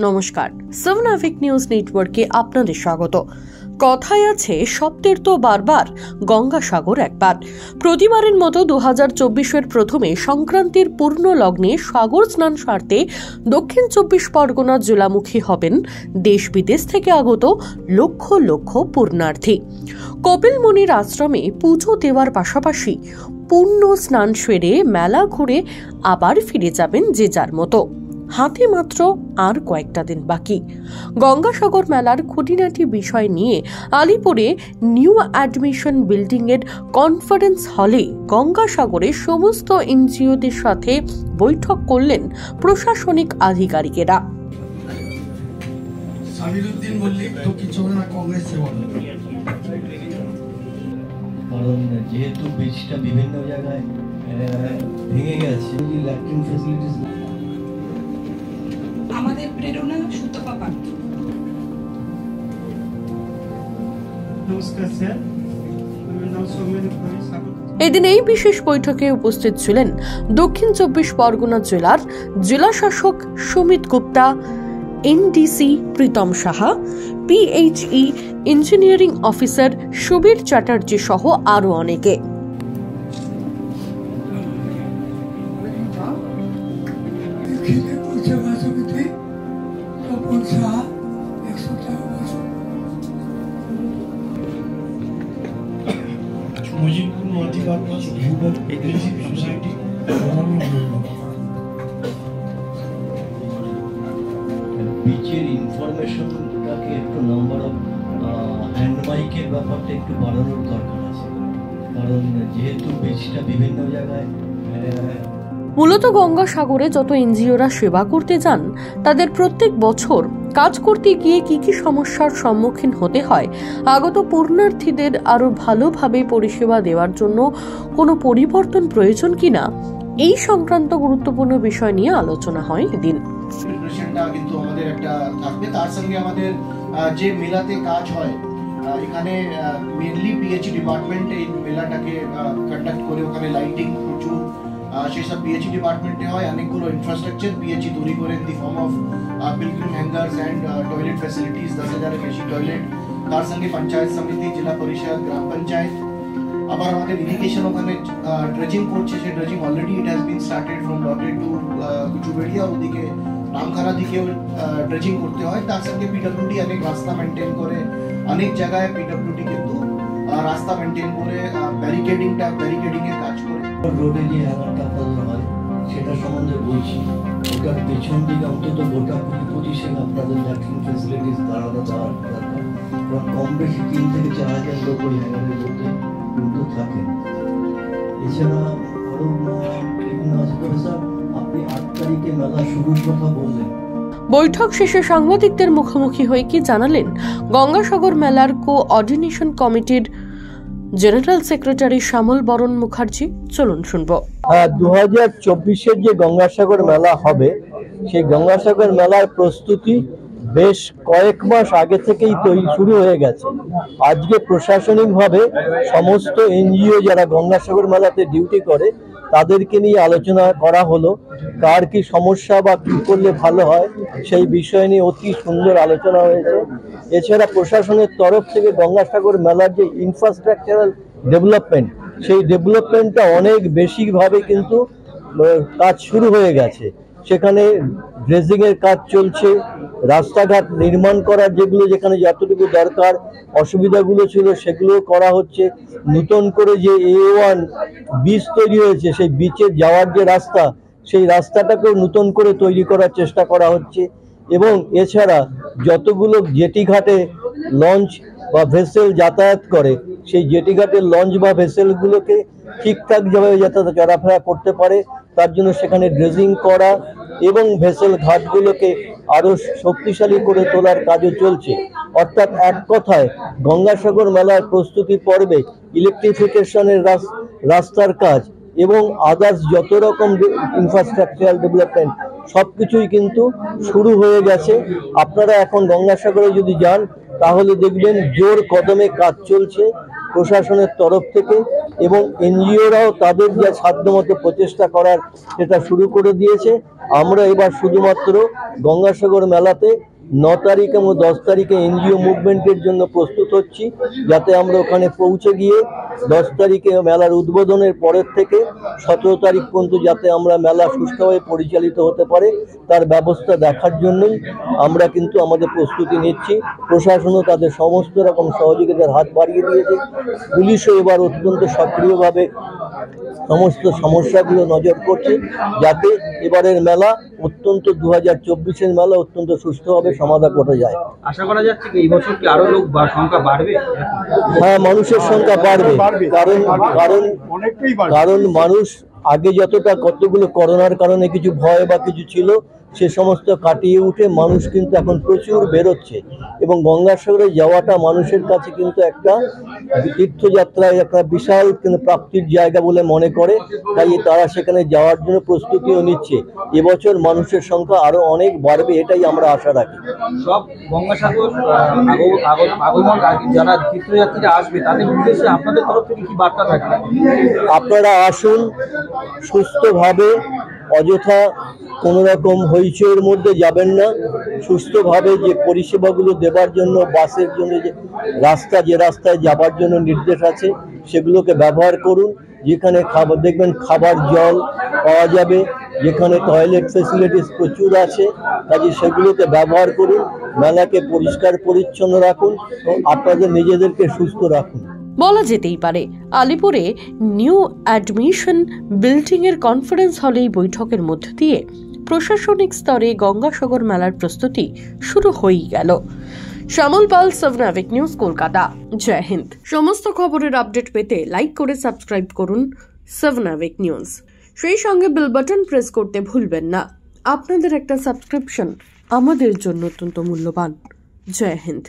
নমস্কার, সেভেনাভিক নিউজ নেটওয়ার্কে আপনাদের স্বাগত। কথায় আছে শব্দের তো বারবার, গঙ্গাসাগর একবার। প্রতিবারের মতো 2024-এর প্রথমে সংক্রান্তির পূর্ণ লগ্নে সাগর স্নান সারতে দক্ষিণ 24 পরগনা জেলামুখী হবেন দেশ বিদেশ থেকে আগত লক্ষ লক্ষ পুণ্যার্থী। কপিল মুনির আশ্রমে পুজো দেওয়ার পাশাপাশি পুণ্য স্নান সেরে মেলা ঘুরে আবার ফিরে যাবেন যে যার মতো। হাতে মাত্র আর কয়েকটা দিন বাকি। গঙ্গাসাগর মেলার খুঁটিনাটি বিষয় নিয়ে আলিপুরে নিউ অ্যাডমিশন বিল্ডিং এর কনফারেন্স হলে গঙ্গাসাগরের সমস্ত এনজিওদের সাথে বৈঠক করলেন প্রশাসনিক আধিকারিকেরা। কারণ যেহেতু বীজটা বিভিন্ন জায়গায় ভেঙে গেছে, ল্যাট্রিন ফ্যাসিলিটিস আমাদের প্রেরণা সুতপা পাত্র। নমস্কার স্যার, আমার নাম সৌমেন। এদিন এই বিশেষ বৈঠকে উপস্থিত ছিলেন দক্ষিণ 24 পরগনা জেলার জেলাশাসক Sumit Gupta, NDC Pritam Saha, PHE engineering officer Subir Chatterjee সহ আরো অনেকে। মুজিবপুর মাটিবাড়পাস যুবক এগ্রেসিভ সোসাইটি বিচের ইনফরমেশনটাকে একটু নাম্বার অফ হ্যান্ড মাইকের ব্যাপারটা একটু বাড়ানোর দরকার আছে, কারণ যেহেতু বিচটা বিভিন্ন জায়গায় মূলত গঙ্গাসাগরে যত এনজিওরা সেবা করতে যান তাদের প্রত্যেক বছর কাজ করতে গিয়ে কি কি সমস্যার সম্মুখীন হতে হয়, আগত পুণ্যার্থীদের আরো ভালোভাবে পরিষেবা দেওয়ার জন্য কোনো পরিবর্তন প্রয়োজন কিনা, এই সংক্রান্ত গুরুত্বপূর্ণ বিষয় নিয়ে আলোচনা হয় এদিন। কিন্তু আমাদের একটা থাকবে, তার সঙ্গে আমাদের যে মেলাতে কাজ হয় এখানে মেনলি পিএইচই ডিপার্টমেন্ট এই মেলাটাকে কন্ডাক্ট করে, ওখানে লাইটিং প্রচুর সেসব পিএইচই ডিপার্টমেন্টে হয়। অনেকগুলো ইনফ্রাস্ট্রাকচার পিএইচই তৈরি করে in the form of pilgrim hangars and toilet facilities, 10,000-এর বেশি টয়লেট। তার সঙ্গে পঞ্চায়েত সমিতি, জেলা পরিষদ, গ্রাম পঞ্চায়েত। আবার আমাদের ইরিগেশন ওখানে ড্রেজিং করছে, সেই dredging already it has been started from লটে টু কুচুবেড়িয়া, ওদিকে নামখানা দিকেও ড্রেজিং করতে হয়। তার সঙ্গে পিডব্লিউডি অনেক রাস্তা মেনটেন করে, অনেক জায়গায় পিডব্লিউডি কিন্তু রাস্তা মেনটেন করে ব্যারিকেডিং এর কাজ করে। রোডে যে হ্যাঙ্গারটা ফেলানো হয় সেটা সম্বন্ধে বলছি, ওটার পেছন দিকে অন্তত গোটা 20-25 আপনাদের ল্যাট্রিন ফ্যাসিলিটিস দাঁড়ানো দেওয়ার দরকার, কারণ কম বেশি 3 থেকে 4,000 লোক ওই হ্যাঙ্গারের মধ্যে কিন্তু থাকেন। এছাড়া আরো বিভিন্ন আসবে স্যার, আপনি 8 তারিখে মেলা শুরুর কথা বললেন। বৈঠক শেষে সাংবাদিকদের মুখোমুখি হয়ে কি জানালেন গঙ্গাসাগর মেলার কোঅর্ডিনেশন কমিটির জেনারেল সেক্রেটারি শ্যামল বরণ মুখার্জি, চলুন শুনবো। 2024-এর যে গঙ্গাসাগর মেলা হবে, সেই গঙ্গাসাগর মেলার প্রস্তুতি বেশ কয়েক মাস আগে থেকেই শুরু হয়ে গেছে। আজকে প্রশাসনিকভাবে সমস্ত এনজিও যারা গঙ্গাসাগর মেলাতে ডিউটি করে তাদেরকে নিয়ে আলোচনা করা হলো, কার কি সমস্যা বা কি করলে ভালো হয় সেই বিষয় নিয়ে অতি সুন্দর আলোচনা হয়েছে। এছাড়া প্রশাসনের তরফ থেকে গঙ্গাসাগর মেলার যে ইনফ্রাস্ট্রাকচারাল ডেভেলপমেন্ট, সেই ডেভেলপমেন্টটা অনেক বেশিভাবে কিন্তু কাজ শুরু হয়ে গেছে। সেখানে ড্রেজিংয়ের কাজ চলছে, রাস্তাঘাট নির্মাণ করার যেগুলো যেখানে যতটুকু দরকার অসুবিধাগুলো ছিল সেগুলো করা হচ্ছে। নতুন করে যে A1 বিচ তৈরি হয়েছে, সেই বিচে যাওয়ার যে রাস্তা, সেই রাস্তাটাকেও নতুন করে তৈরি করার চেষ্টা করা হচ্ছে। এবং এছাড়া যতগুলো জেটি ঘাটে লঞ্চ বা ভেসেল যাতায়াত করে, সেই জেটি ঘাটের লঞ্চ বা ভেসেলগুলোকে ঠিকঠাকভাবে যাতে চলাফেরা করতে পারে তার জন্য সেখানে ড্রেজিং করা এবং ভেসেল ঘাটগুলোকে আরও শক্তিশালী করে তোলার কাজও চলছে। অর্থাৎ এক কথায় গঙ্গাসাগর মেলার প্রস্তুতি পর্বে ইলেকট্রিফিকেশনের রাস্তার কাজ এবং আদার্স যত রকম ইনফ্রাস্ট্রাকচারাল ডেভেলপমেন্ট সব কিছুই কিন্তু শুরু হয়ে গেছে। আপনারা এখন গঙ্গাসাগরে যদি যান তাহলে দেখবেন জোর কদমে কাজ চলছে। প্রশাসনের তরফ থেকে, এবং এনজিওরাও তাদের যা সাধ্যমতো প্রচেষ্টা করার সেটা শুরু করে দিয়েছে। আমরা এবার শুধুমাত্র গঙ্গাসাগর মেলাতে 9 তারিখ এবং 10 তারিখে এনজিও মুভমেন্টের জন্য প্রস্তুত হচ্ছি, যাতে আমরা ওখানে পৌঁছে গিয়ে 10 তারিখে মেলার উদ্বোধনের পরের থেকে 17 তারিখ পর্যন্ত যাতে আমরা মেলা সুষ্ঠুভাবে পরিচালিত হতে পারে তার ব্যবস্থা দেখার জন্যই আমরা কিন্তু আমাদের প্রস্তুতি নিচ্ছি। প্রশাসনও তাদের সমস্ত রকম সহযোগিতার হাত বাড়িয়ে দিয়েছে। পুলিশও এবার অত্যন্ত সক্রিয়ভাবে সমস্ত সমস্যাগুলো নজর করছে, যাতে এবারের মেলা অত্যন্ত 2024-এর মেলা অত্যন্ত সুষ্ঠুভাবে সমাধা করা যায়। আশা করা যাচ্ছে কি এই বছর কি আরো লোক সংখ্যা বাড়বে? হ্যাঁ, মানুষের সংখ্যা বাড়বে, কারণ মানুষ আগে যতটা কতগুলো করোনার কারণে কিছু ভয় বা কিছু ছিল সে সমস্ত কাটিয়ে উঠে মানুষ কিন্তু এখন প্রচুর বেরোচ্ছে, এবং গঙ্গাসাগরে যাওয়াটা মানুষের কাছে কিন্তু একটা তীর্থযাত্রায় একটা বিশাল কিন্তু প্রাপ্তির জায়গা বলে মনে করে, তাই তারা সেখানে যাওয়ার জন্য প্রস্তুতিও নিচ্ছে। এবছর মানুষের সংখ্যা আরো অনেক বাড়বে, এটাই আমরা আশা রাখি। সব গঙ্গাসাগর আগমন যারা তীর্থযাত্রীরা আসবে তাদের উদ্দেশ্যে আপনাদের তরফ থেকে কি বার্তা থাকবে? আপনারা আসুন, সুস্থভাবে, অযথা কোনো রকম হইচইয়ের মধ্যে যাবেন না, সুস্থভাবে যে পরিষেবাগুলো দেবার জন্য বাসের জন্য যে রাস্তায় যাবার জন্য নির্দেশ আছে সেগুলোকে ব্যবহার করুন। যেখানে দেখবেন খাবার জল পাওয়া যাবে, যেখানে টয়লেট ফেসিলিটিস প্রচুর আছে, কাজে সেগুলোকে ব্যবহার করুন। মেলাকে পরিষ্কার পরিচ্ছন্ন রাখুন এবং আপনাদের নিজেদেরকে সুস্থ রাখুন। বলা যেতেই পারে আলিপুরে নিউ অ্যাডমিশন বিল্ডিং এর কনফারেন্স হলে এই বৈঠকের মধ্য দিয়ে প্রশাসনিক স্তরে গঙ্গাসাগর মেলার প্রস্তুতি শুরু হয়েই গেল। শ্যামল পাল, 7 নাভিক নিউজ, কলকাতা। জয় হিন্দ। সমস্ত খবরের আপডেট পেতে লাইক করে সাবস্ক্রাইব করুন 7 নাভিক নিউজ। সেই সঙ্গে বেল বাটন প্রেস করতে ভুলবেন না। আপনাদের একটা সাবস্ক্রিপশন আমাদের জন্য অত্যন্ত মূল্যবান। জয় হিন্দ।